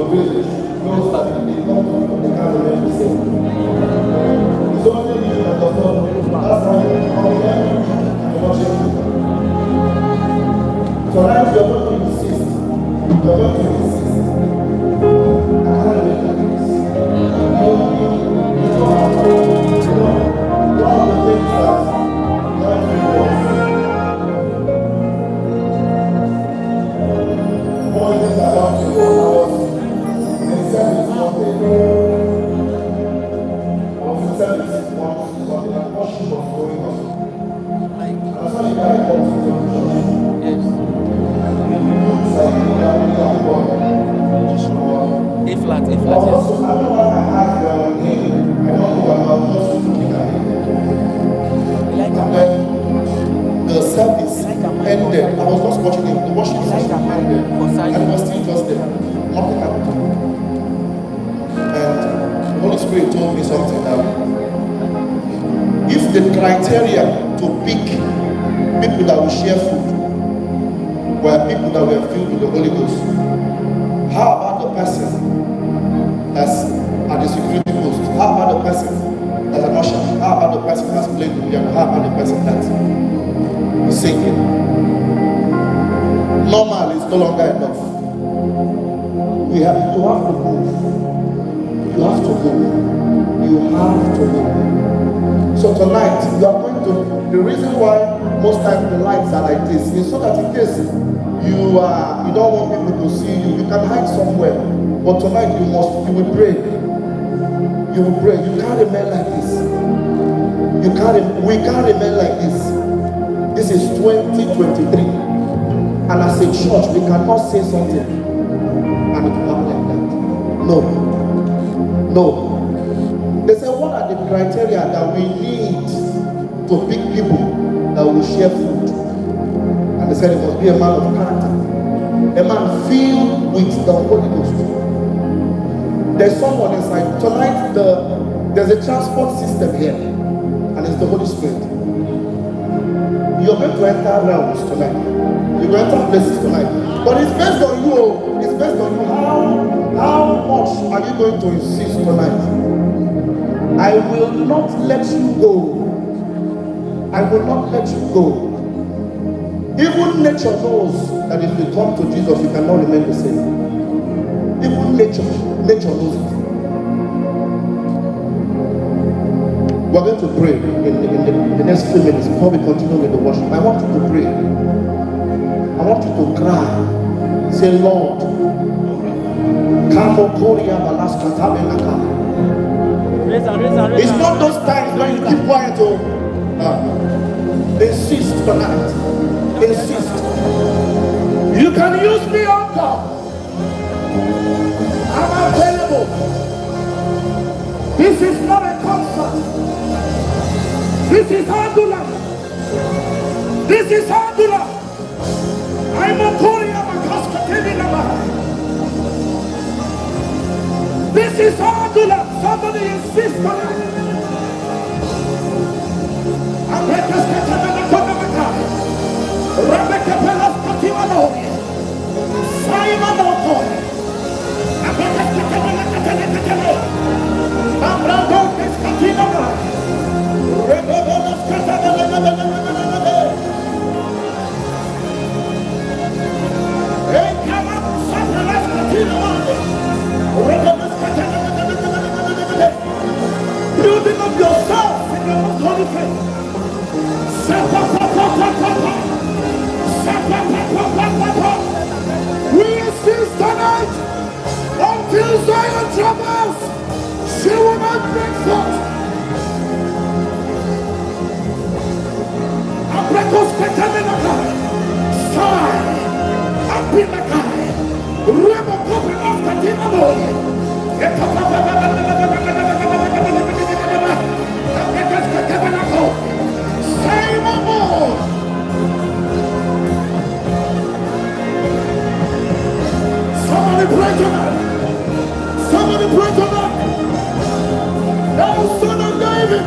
village knows that if they come to you, they can't remain the same. It's only you that does not know. That's why you come here and you worship me. Tonight you are going to insist. You are going to insist. I can't remain like this. One of the things that God will pointed about you when I was in service one day. I was in service once, and worship was going on. And I saw the guy come to the church. Yes. And he looks like he got born. A flat, yes. I don't know why I asked your name. I don't know about just looking at him. And then the service ended. I was just watching it. The worship session ended. And it was still just there. Nothing happened. And the Holy Spirit told me something that if the criteria to pick people that will share food were people that were filled with the Holy Ghost, how about the person that's at the security post? How about the person that's an usher? How about the person that's playing the piano? How about the person that's singing? Normal is no longer enough. You have to move. You have to move. You have to move. So tonight, you are going to, the reason why most times the lights are like this is so that in case you don't want people to see you, you can hide somewhere. But tonight you will pray. You will pray. You can't remain like this. We can't remain like this. This is 2023. And as a church, we cannot say something and it will happen like that. No. They say, what are the criteria that we need to pick people that will share food? And they said it must be a man of character. A man filled with the Holy Ghost. There's someone inside. Tonight, there's a transport system here. And it's the Holy Spirit. You're going to enter realms tonight. You're going to enter places tonight. But it's based on you. It's based on you. How much are you going to insist tonight? I will not let you go. I will not let you go. Even nature knows that if you come to Jesus, you cannot remain the same. Even nature knows it. We're going to pray in the next few minutes before we continue with the worship. I want you to pray. I want you to cry. Say, Lord, it's not those times when you keep quiet. Insist tonight. Insist. You can use me, oh God. I'm available. This is not a concert. This is Adula. This is Adula. I'm a Korea Makaska. This is Adula. Somebody insist on it. Rebecca Pelas Katimano, Simon Otto, Abrado Katina, Rebecca Katina, building up yourself in your most holy faith. We insist tonight until Zion travels, she will not break forth. Abrekos Ketaminakai, Sai, Abinakai, Remo Kopi of Katinamoi, say no more. Somebody pray tonight. Somebody pray tonight. Thou son of David,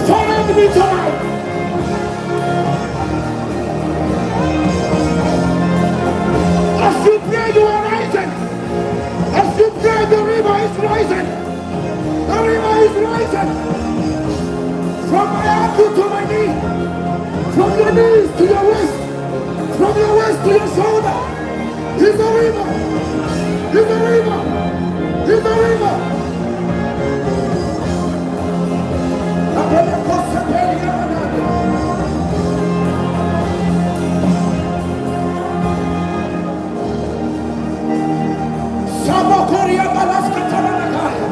find me tonight. As you pray, you are rising. rising. The river is rising. From my ankle to my knee. From your knees to your waist. From your waist to your shoulder. Is the river. Is the river. Is the river. Sabokoria Balaska Tabanakaya.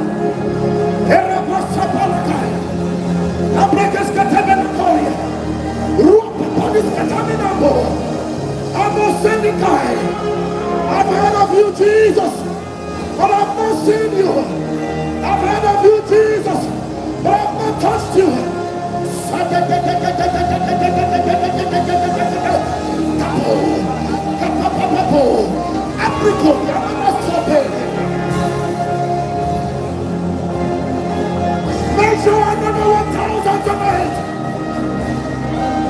Erabrasa Palakaya. Abrekas Katabanakoria. Rupapanis Kataminabo. Amosenikai. I've heard of you, Jesus, but I've not seen you. I've heard of you, Jesus, but I've not touched you. Measure another 1,000 tonight.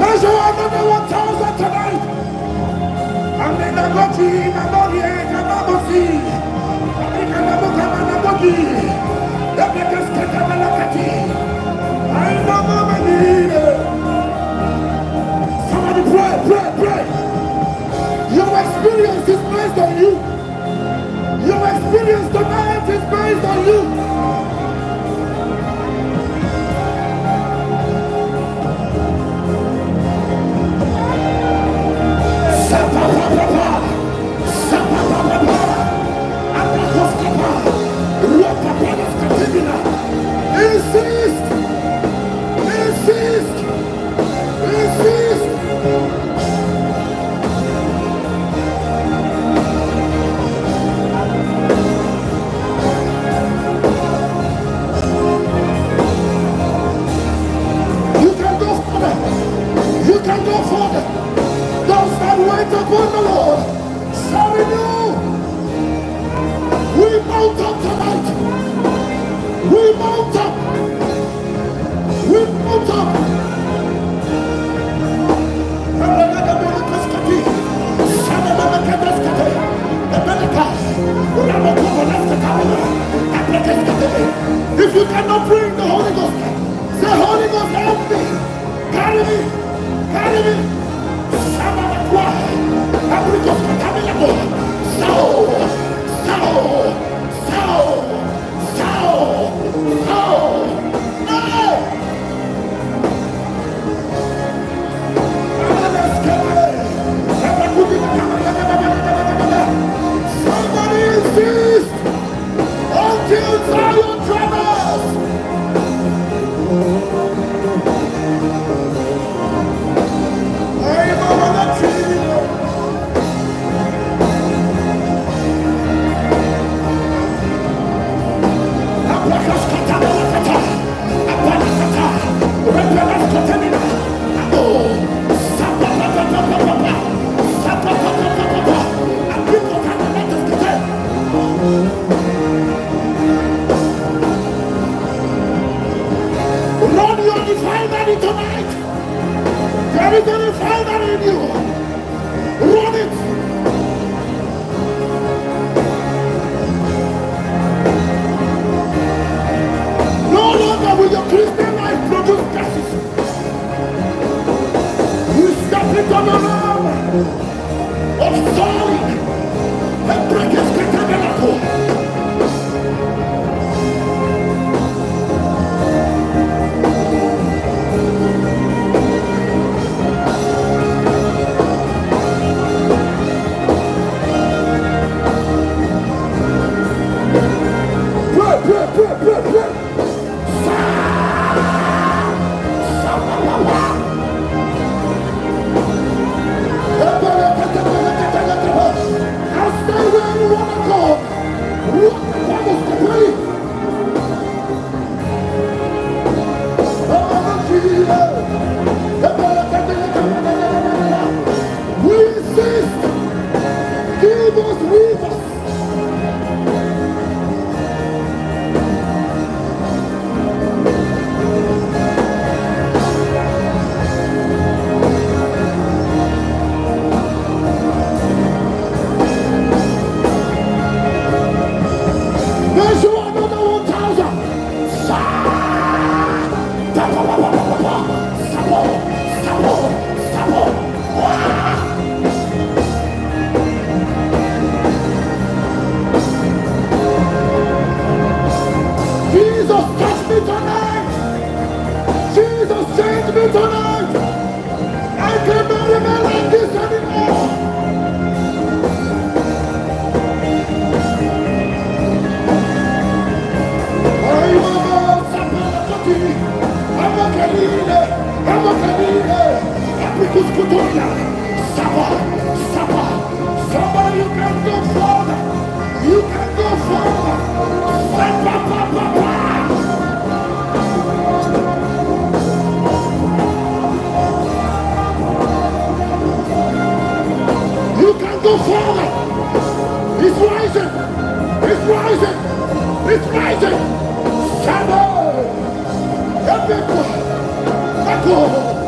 Measure another 1,000 tonight. Amena goji na morie na mabosi. Amena naboka na bogi. Ebekas katabala kati. I know mama need. Somebody pray, pray, pray. Your experience is based on you. Your experience tonight is based on you. Insist! Insist! Insist! You can go further. You can go further. Don't stand wait upon the Lord. Sorry, no. We mount up tonight. We mount up. We mount up. If you cannot bring the Holy Ghost, say, Holy Ghost, help me. Carry me. Carry me. Somebody insist until Zion travels. I am over the tree. Run your refinery tonight. There is a refinery in you. Run it. No longer will your Christian life produce gases. You step into the realm of solid and break his tabernacle. Jesus, touch me tonight. Jesus, change me tonight. I cannot remain like this anymore. Somebody, you can go further. You can go further. You can go further. It's rising. It's rising. It's rising. Somebody. Echo. Echo.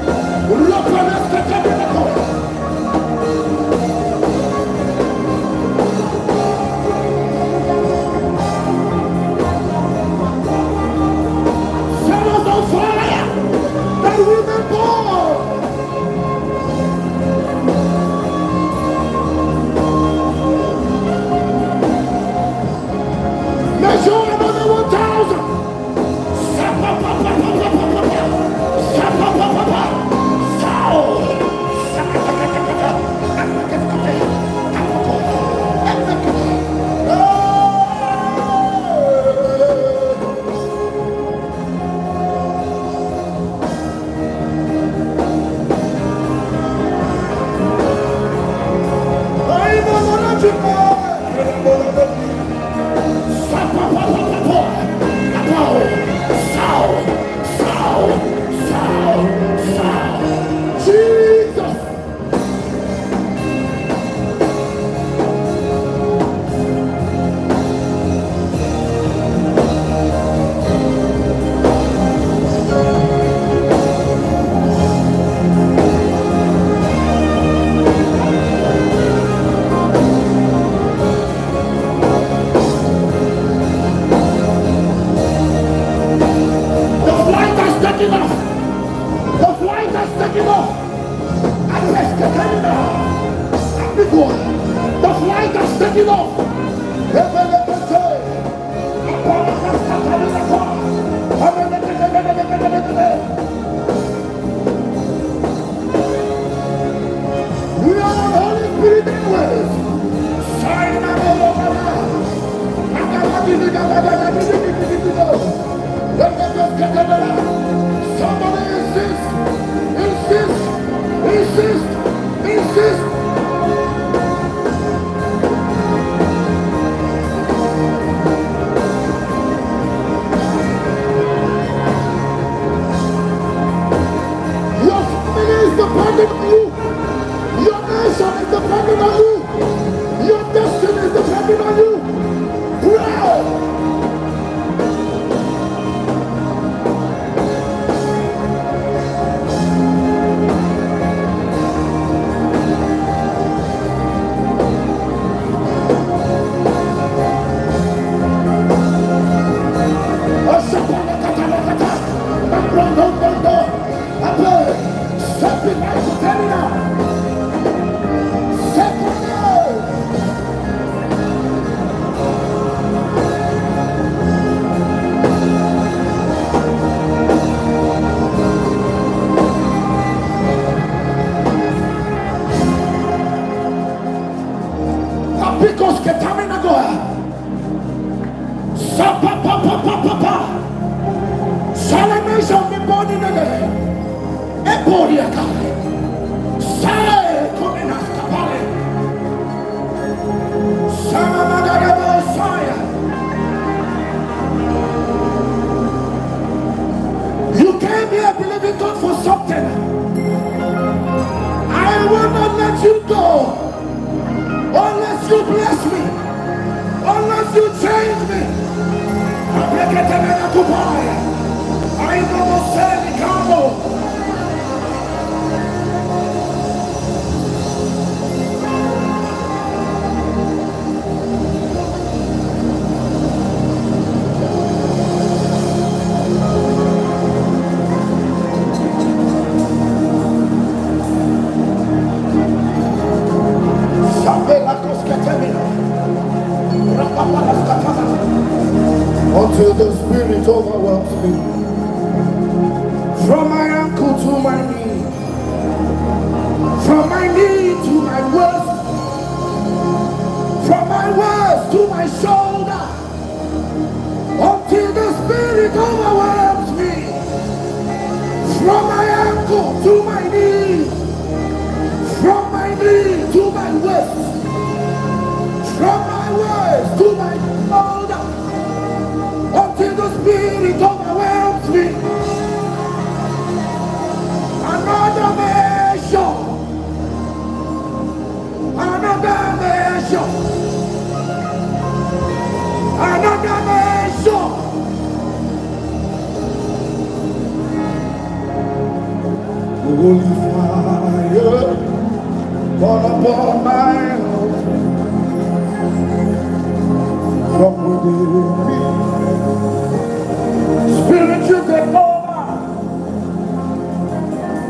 You came here believing God for something. I will not let you go unless you bless me, unless you change me. I know say come. until the Spirit overwhelms me. From my ankle to my knee, from my knee to my waist, from my waist to my shoulder, until the Spirit overwhelms me. From my ankle to my knee, from my knee to my waist, from my waist to my shoulder, until the Spirit overwhelms me. Another measure, another measure, another measure. Holy fire, fall upon my house, from within me. Spirit, you take over.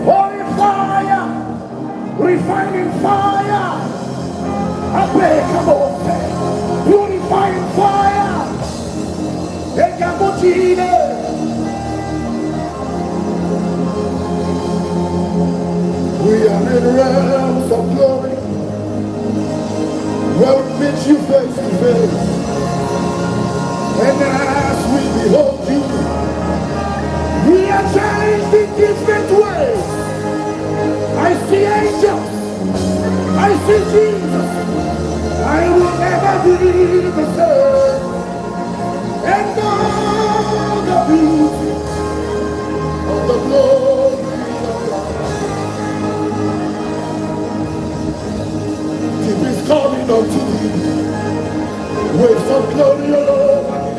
Holy fire, refining fire, purifying fire, we are in realms of glory, where we meet you face to face, and as we behold you, we are changed in different ways. I see angels, I see Jesus, I will never be the same. And all the beauty of the glory of God, keep is calling unto thee, waves of glory all over me.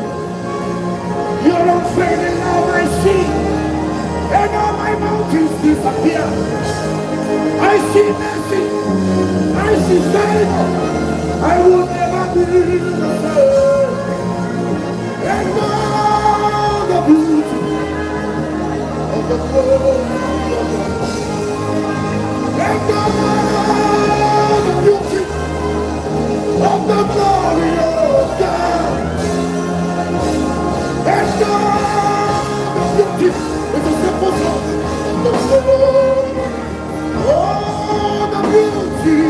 You're unfailing love I see, and all my mountains disappear. I see mercy, I see favor, I will never be the same. And all the beauty of the glory of God, and all the beauty of the glory of God, and all the beauty is a simple song. The glory, all the beauty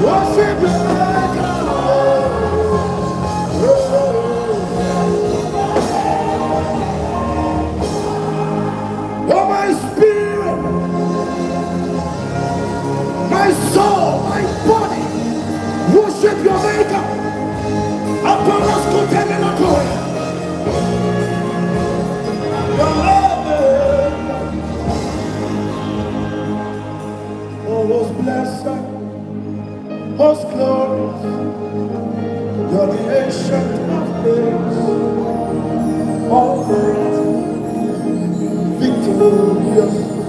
Worship your maker. Oh, my spirit, my soul, my body, worship your maker. Apolos Kotemenakoya. Your love, oh, was blessed, most glorious. You're the ancient of days, all great, victorious.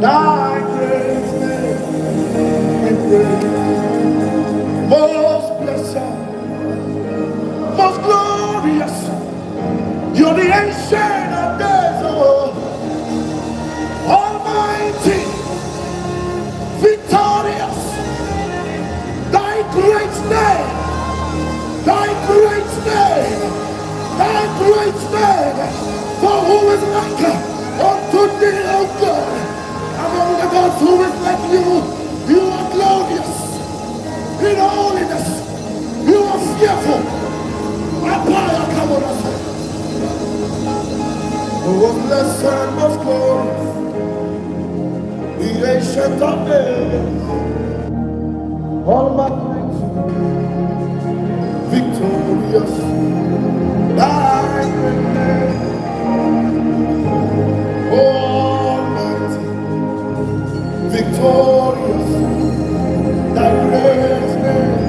Thy great name and great, most blessed, most glorious. You're the ancient of days, oh, almighty, victorious. Thy great name, thy great name, thy great name. For who is like unto thee, O God? Among the gods, who is like you? You are glorious in holiness. You are fearful. Apaya Kamonasa. Who was blessed and most glorious, the ancient of days, almighty, victorious, thy great name, almighty, victorious, thy great name,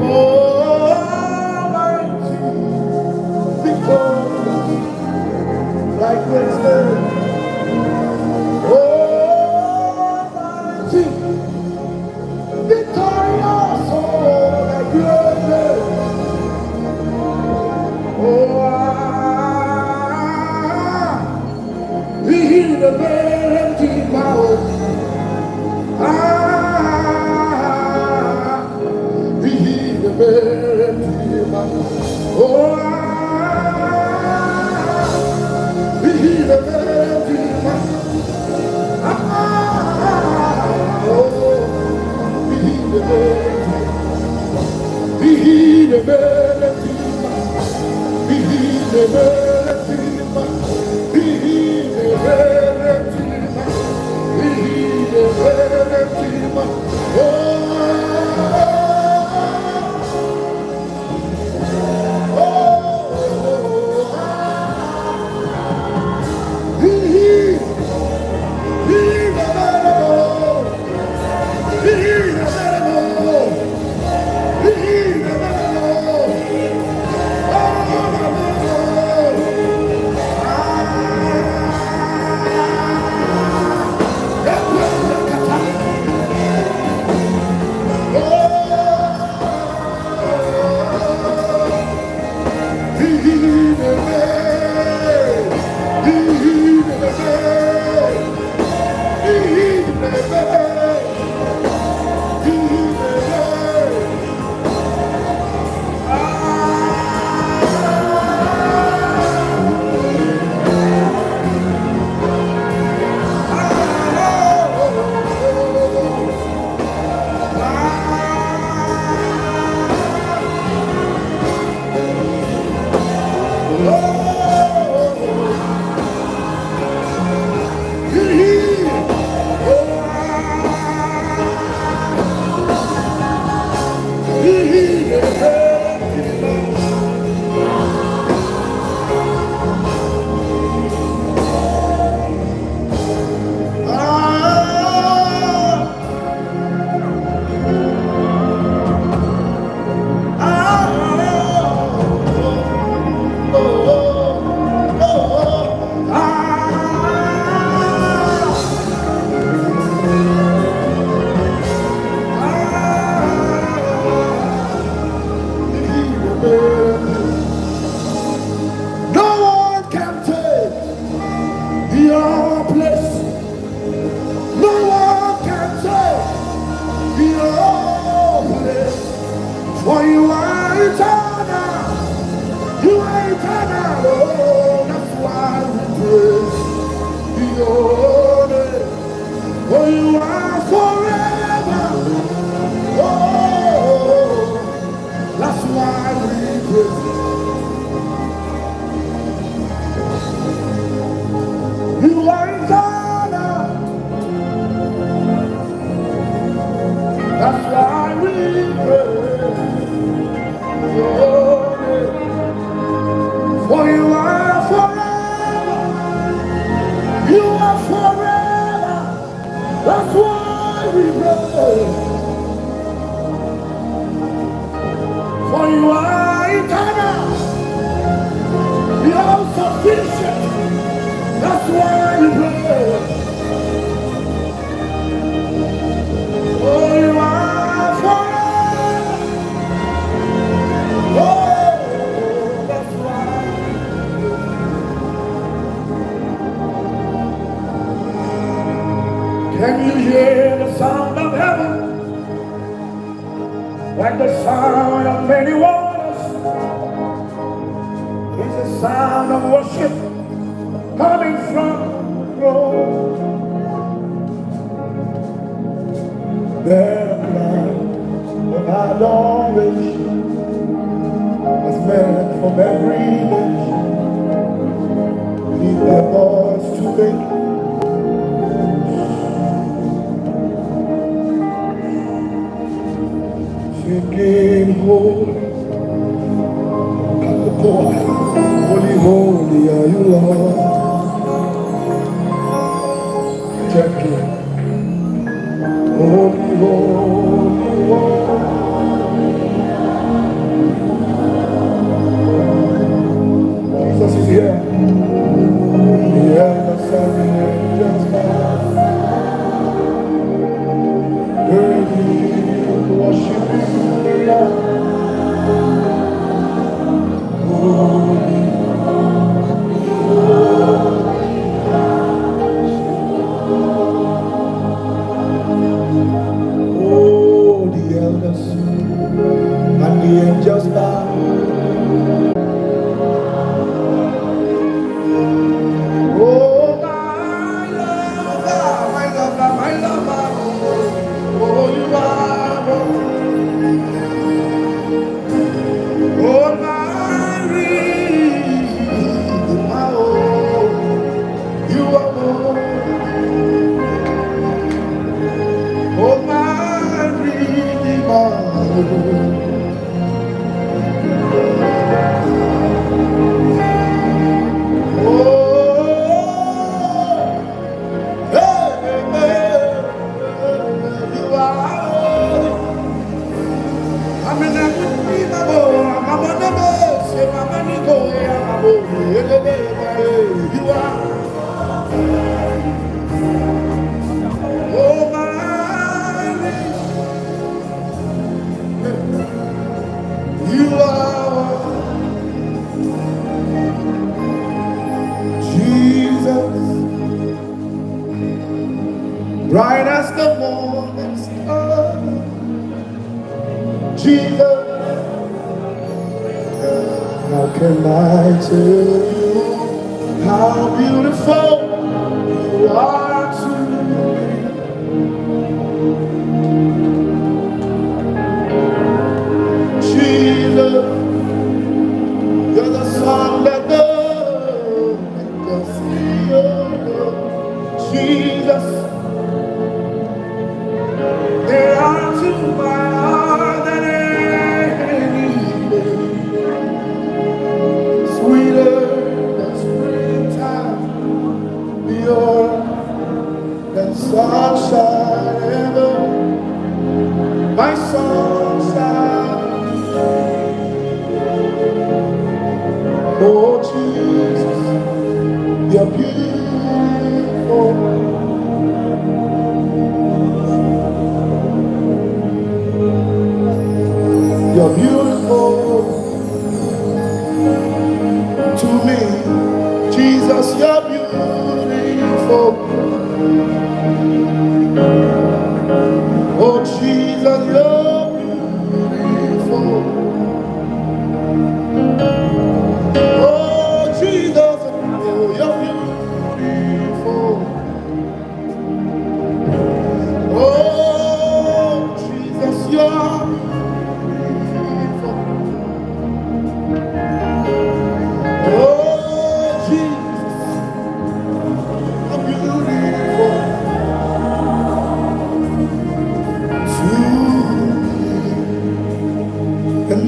almighty, victorious, thy great name, almighty, victorious, oh, thy great name. We hear the melody bow. We hear the melody bow. We hear the melody bow. We hear the melody. We hear the melody. We hear the melody. We hear the melody. We hear the melody. Oh, we hear the melody. We hear the melody. We hear the melody. For you are eternal. You are sufficient. That's why you pray. Oh, you are forever. Oh, that's why. Can you hear the sound of heaven? Like the sound of many waters. It's the sound of worship coming from the throne. Their cry of adoration was meant from every nation. Need their voice to make singing holy, holy, holy are you, Lord. Gently. Holy, holy, holy. Jesus is here. Yeah, the sun just passed. Worthy, worship you, Lord. Holy. Oh, the elders and the angels bow. Oh, my lover, my lover, my lover. Oh, you are. Oh, my Redeemer. Oh, you are. Oh, my Redeemer. You are Jesus, bright as the morning star. Jesus, how can I tell you how beautiful you are to me? Jesus, you're the song that goes and the sea. Jesus, there are to my heart than anything, sweeter than springtime, pure than sunshine ever, my sunshine. Oh Jesus, you're beautiful. You're beautiful to me. Jesus, you're beautiful. Oh Jesus, you're beautiful. Oh Jesus, oh, you're beautiful. Oh Jesus, you're beautiful. Oh Jesus, you're beautiful to me. And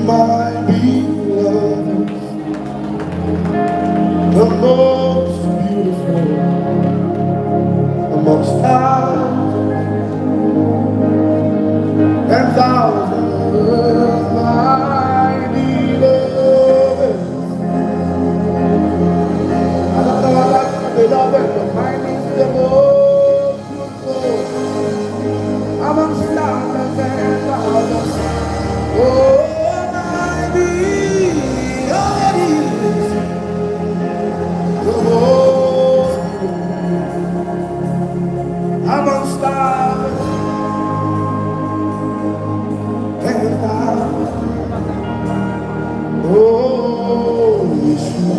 thousands, my beloved. I don't know about you, beloved, but mine is the most beautiful. Amongst thousands and thousands. Oh, my beloved is the most beautiful. Amongst thousands and thousands. Oh, Yeshua.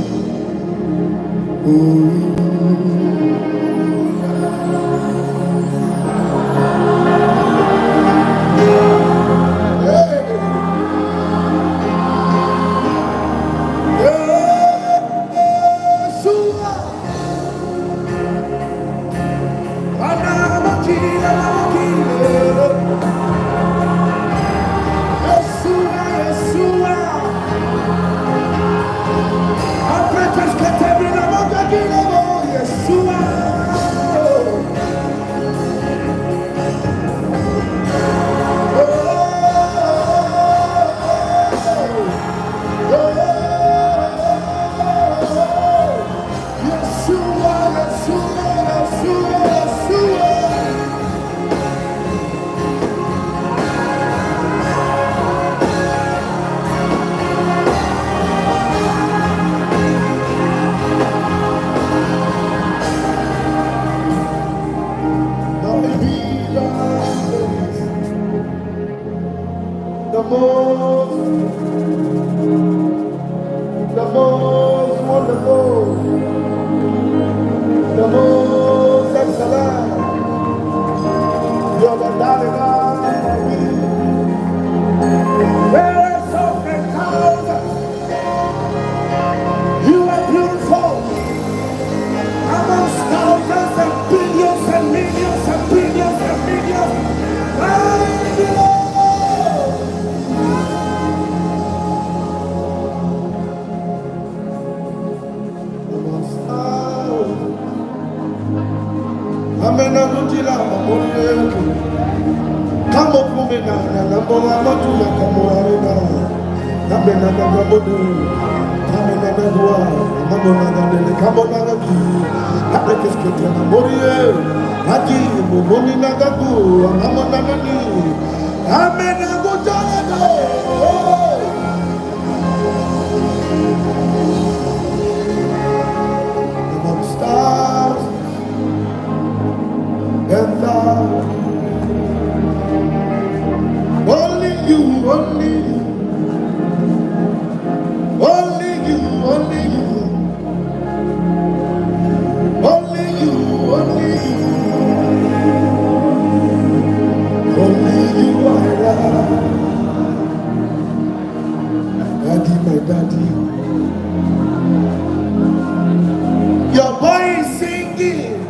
The most wonderful, the most excellent. You're the darling of me. Fairest of the thousands, you are beautiful amongst thousands and billions and millions and billions and millions. My beloved, amongst thousands. Amena kujila mamoyeku. Kamo kumena na nambo amatu na kamo arena. Amena na kabodu. Amena na dua. Amena na dele kamo na gabu. Abekes kete na morie. Haji mumuni na gabu. Amamo na nani. Amena kujala do. Amongst stars and thousands. Only you, only you, only you, only you, only you, only you, only you I love. Daddy, my daddy, your boy is singing.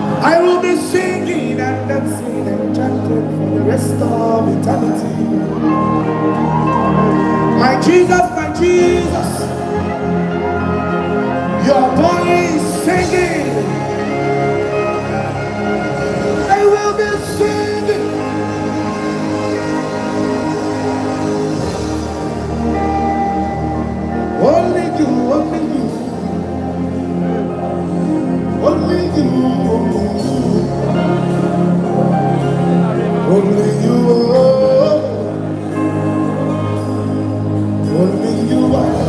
I will be singing and dancing and chanting for the rest of eternity. My Jesus, your boy is singing. I will be singing. Only you, only you, only you, only you, only you are.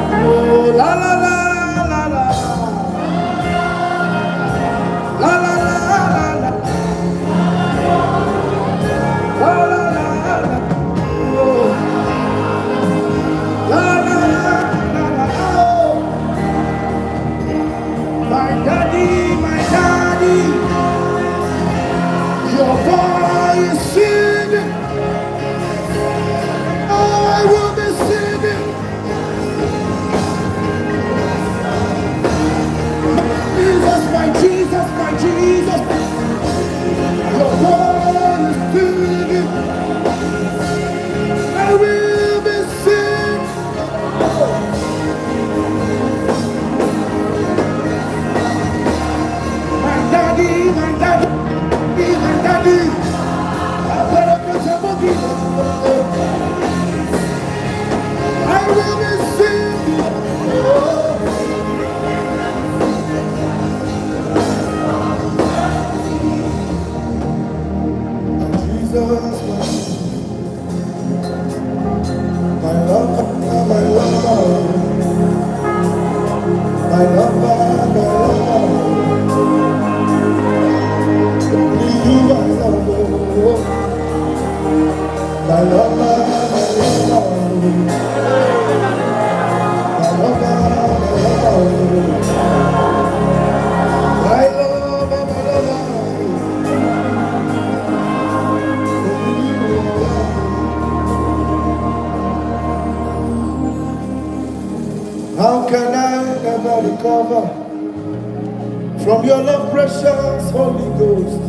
Oh, la la la la la, la la la la la, la la la la, oh, la la la la la, oh, my daddy, your boy. recover from your love, precious Holy Ghost.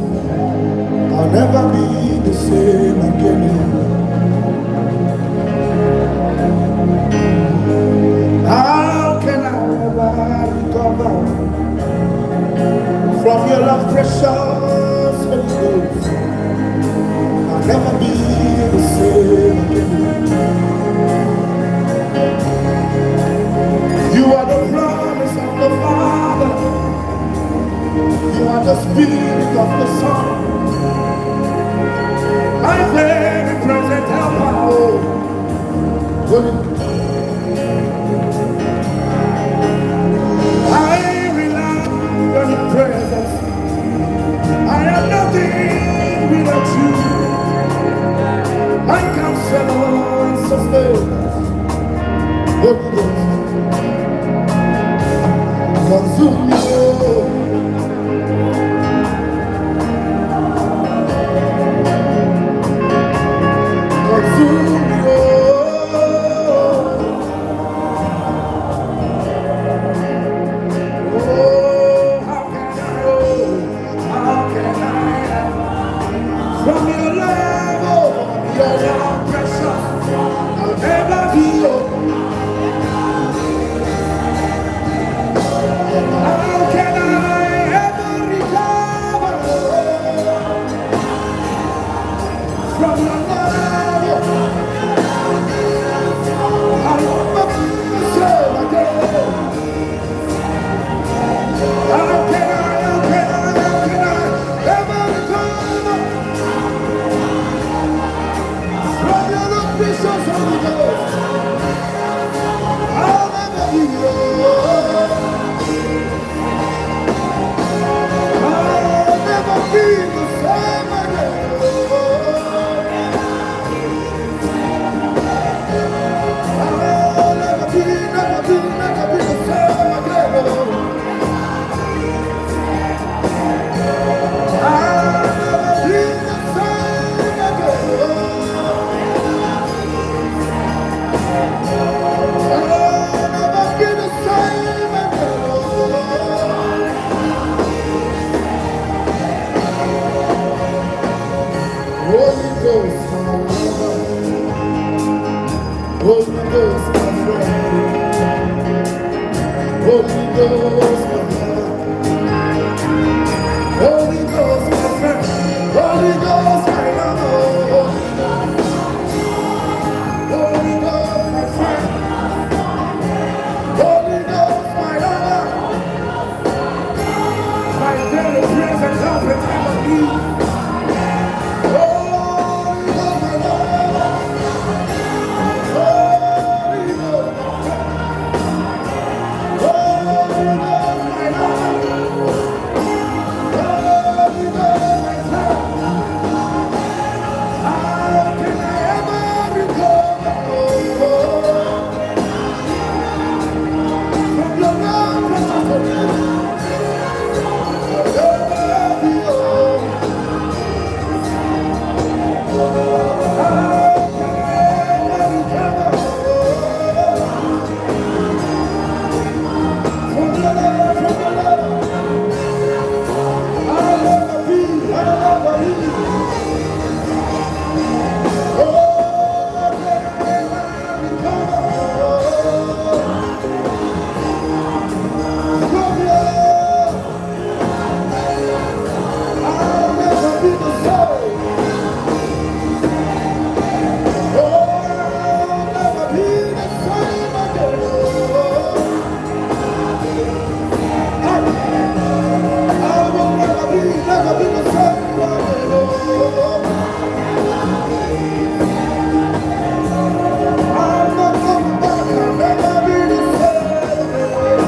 I'll never be the same again. How can I ever recover from your love, precious Holy Ghost? I'll never be the same again. You are the promise of the Father. You are the Spirit of the Son. My very present helper. I rely on your presence. I am nothing without you. My counselor and sustainer. Holy Ghost, consume me. Consume me. How can I from your love, precious, I'll never be your. How can I ever recover from your love? I'll never be the same again. How can I ever recover from your love, precious Holy Ghost? I'll never be yours. I'll never be the same again. I'll never be the same again. I'll never be the same again. I'll never be the same again. Holy Ghost, my lover. Holy Ghost, my friend. Holy Ghost, my lover. Holy Ghost, my friend. Holy Ghost, my lover. Holy Ghost, my friend. Holy Ghost, my lover. My very present help in time of need. Holy Ghost, my lover. Holy Ghost, my friend. Holy Ghost, my lover. Holy Ghost, my friend. How can I ever recover from your love, precious Holy Ghost? I'll never be yours. How can I ever recover from your love, from your love? I'll never be. Oh, can I ever recover from your love? I'll never be the same. Oh, I'll never be the same again. I will never be the same again. I'm not coming back. I'll never be the same again.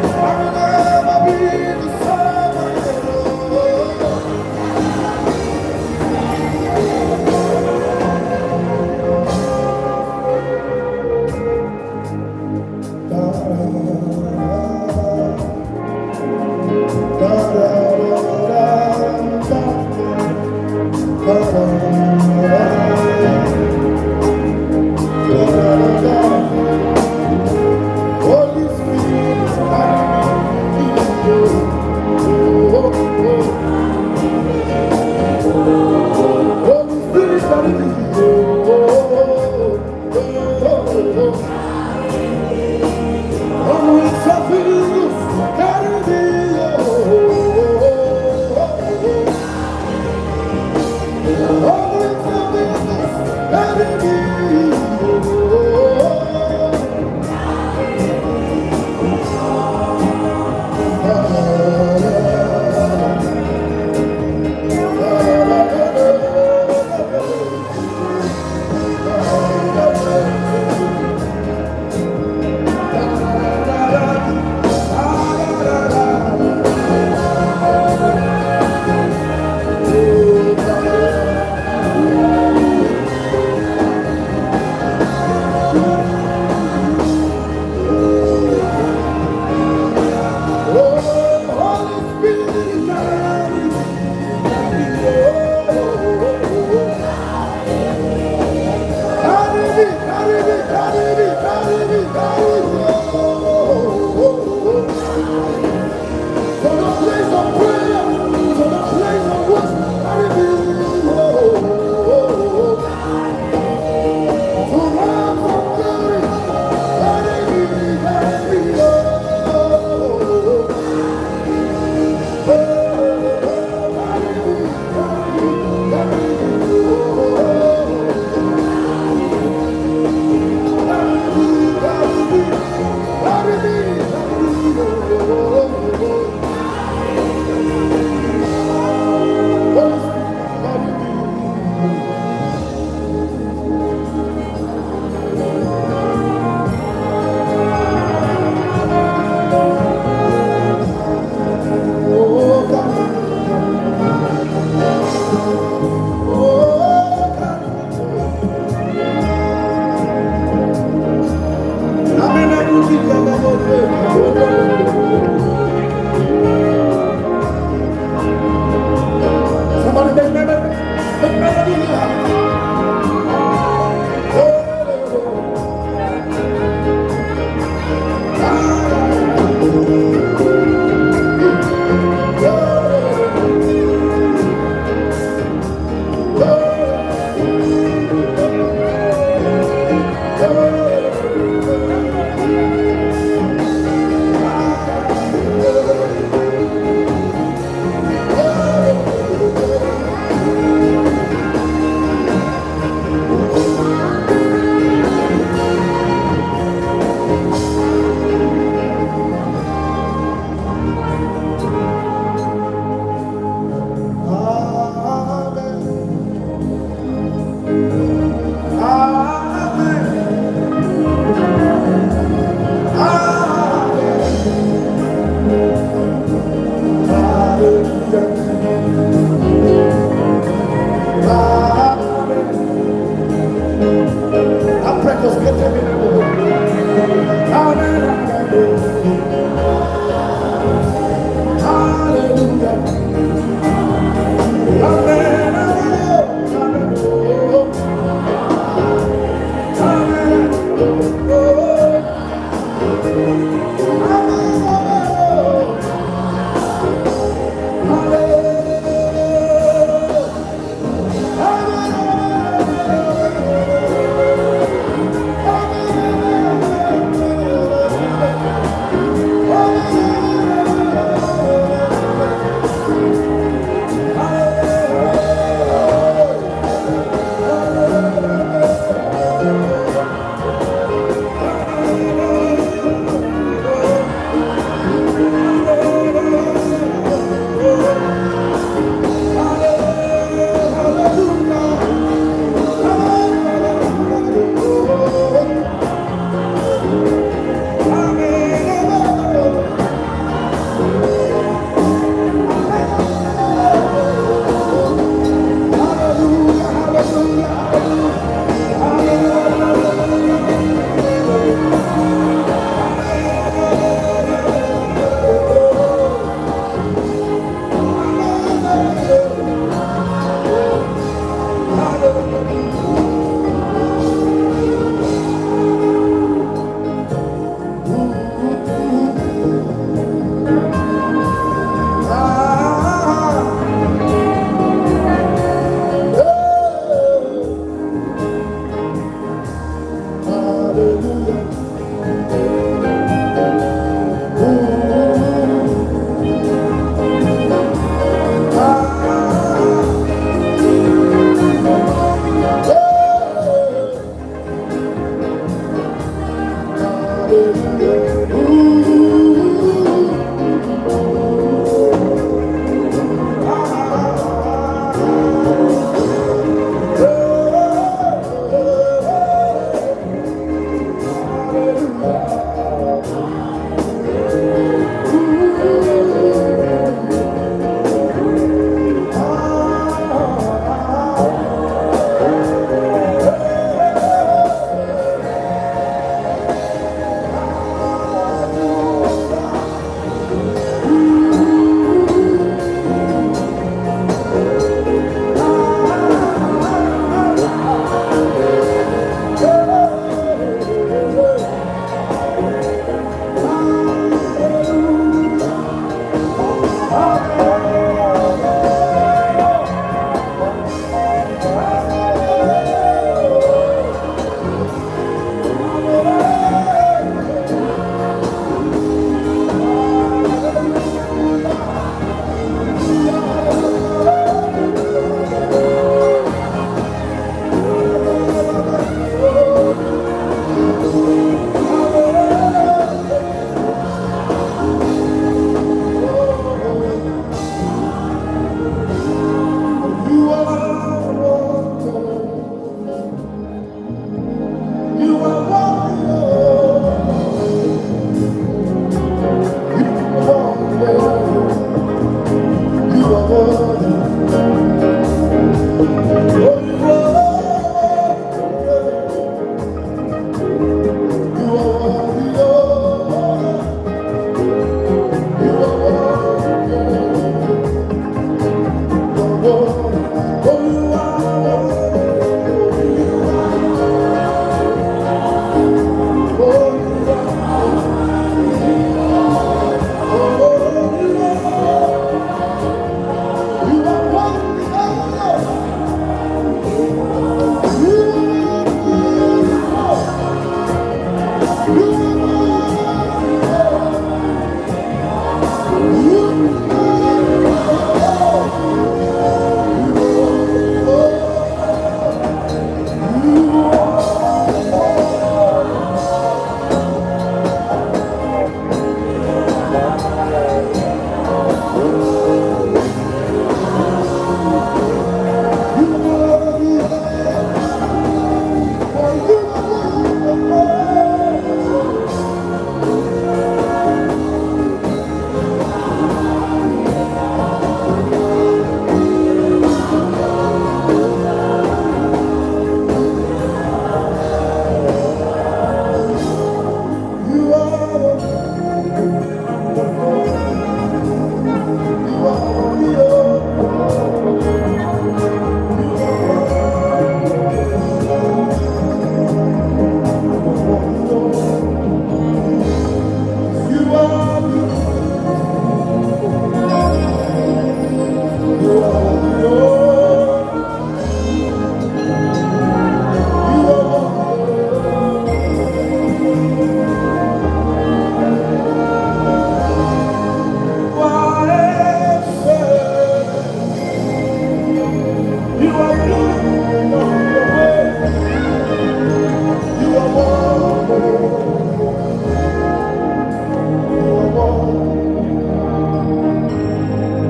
I'll never be the same again.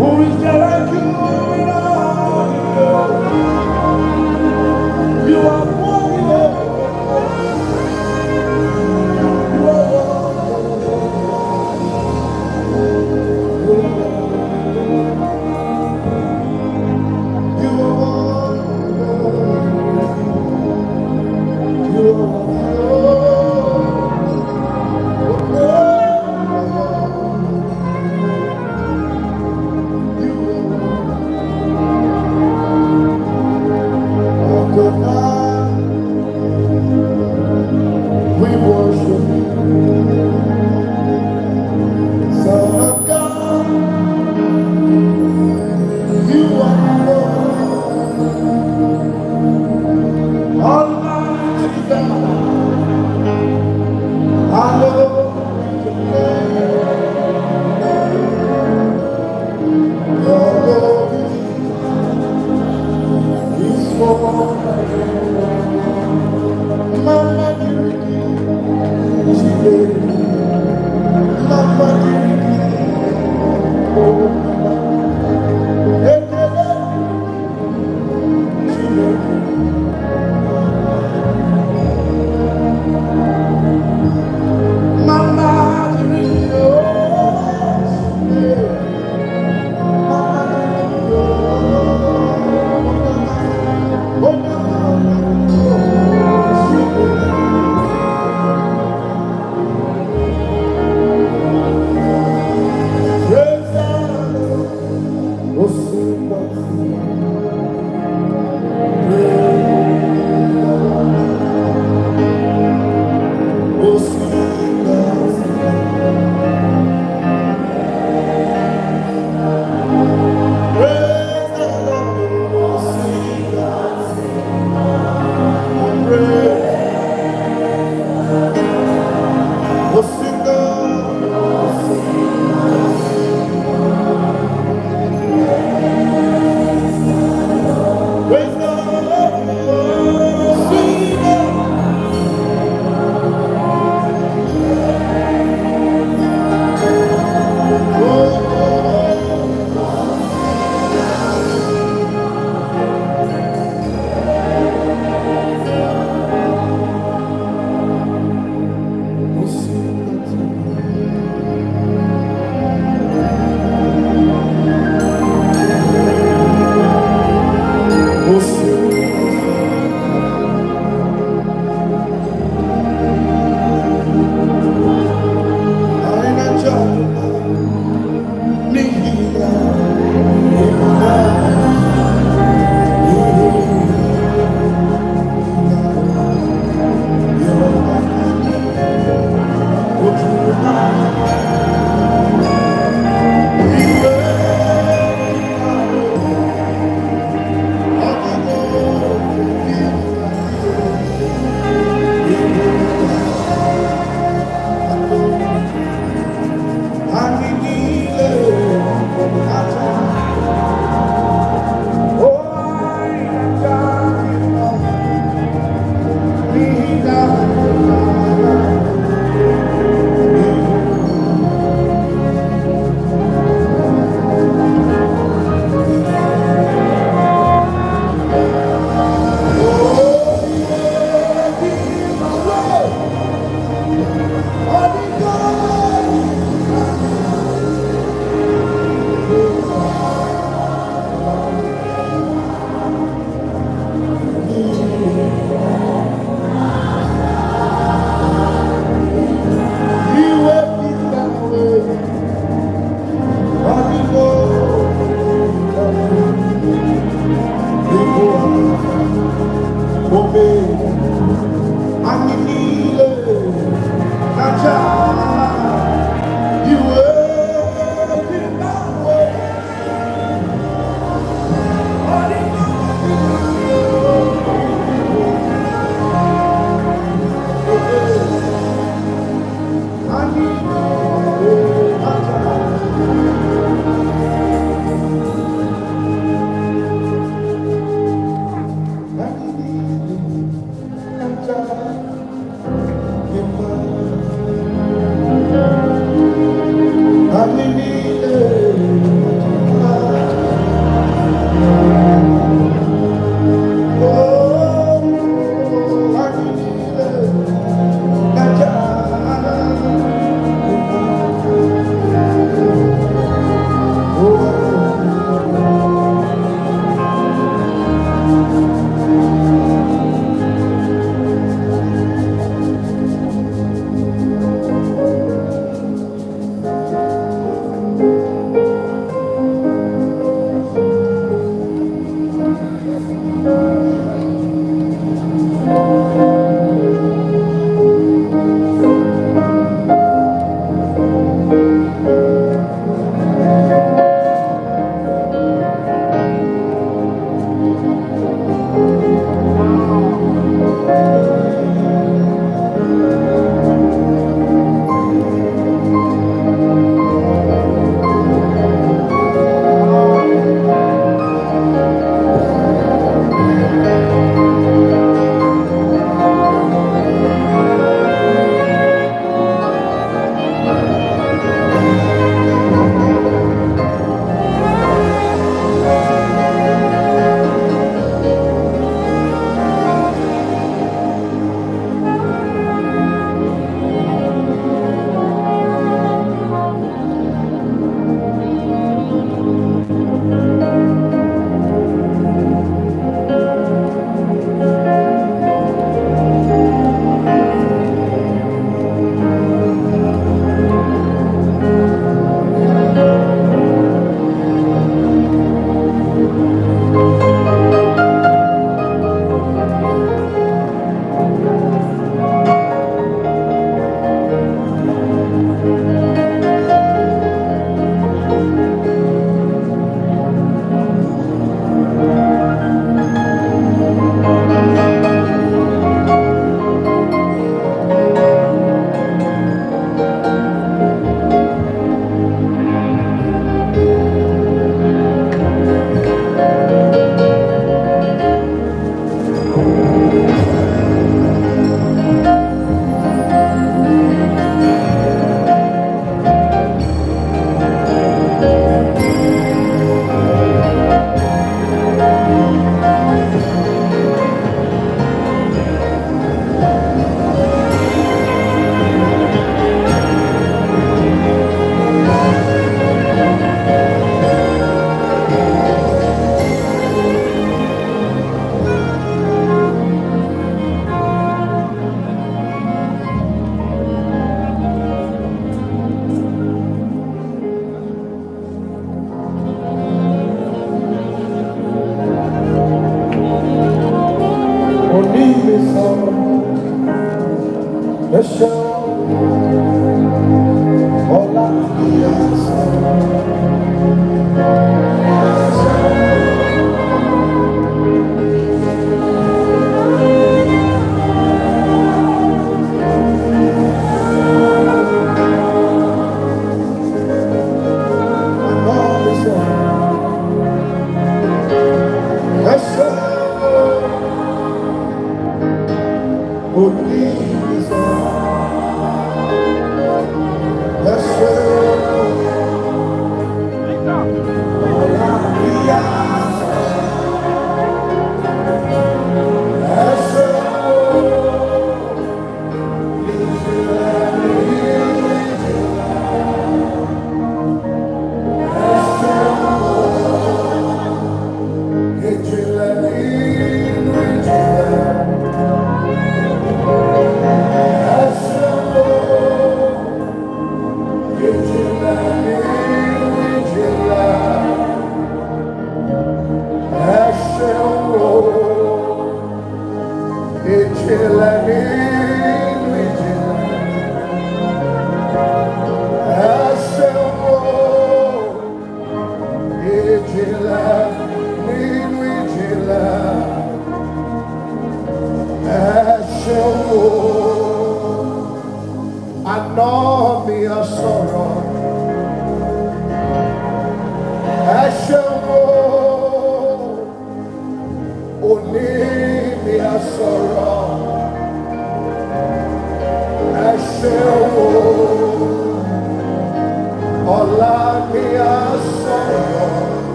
Who is there like you in all the earth? You are wonderful. You are wonderful. You are wonderful. You are we worship you, Son of God. You are Lord, Almighty God. Hallowed be your name. Your glory is forever. Mama Kiriki, Mama Kiriki, oh Mama Kiriki, praise God.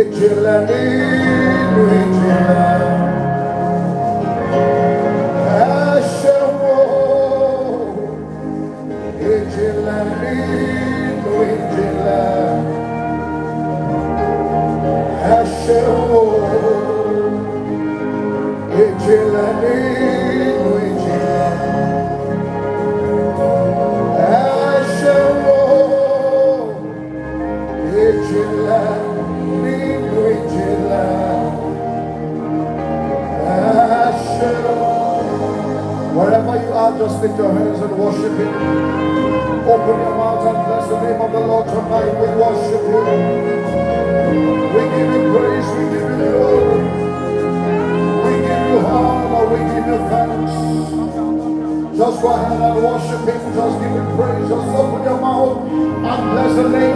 Ejela nínú ìjìnlẹ̀. Ẹ ṣeun o. Ejela nínú ìjìnlẹ̀. Ẹ ṣeun o. Ejela nínú ìjìnlẹ̀. Ẹ ṣeun o. Ejela nínú ìjìnlẹ̀. Ẹ ṣeun. Wherever you are, just lift your hands and worship Him. Open your mouth and bless the name of the Lord tonight. We worship Him. We give you praise. We give you glory. We give you honor. We give you thanks. Just go ahead and worship Him. Just give Him praise. Just open your mouth and bless the name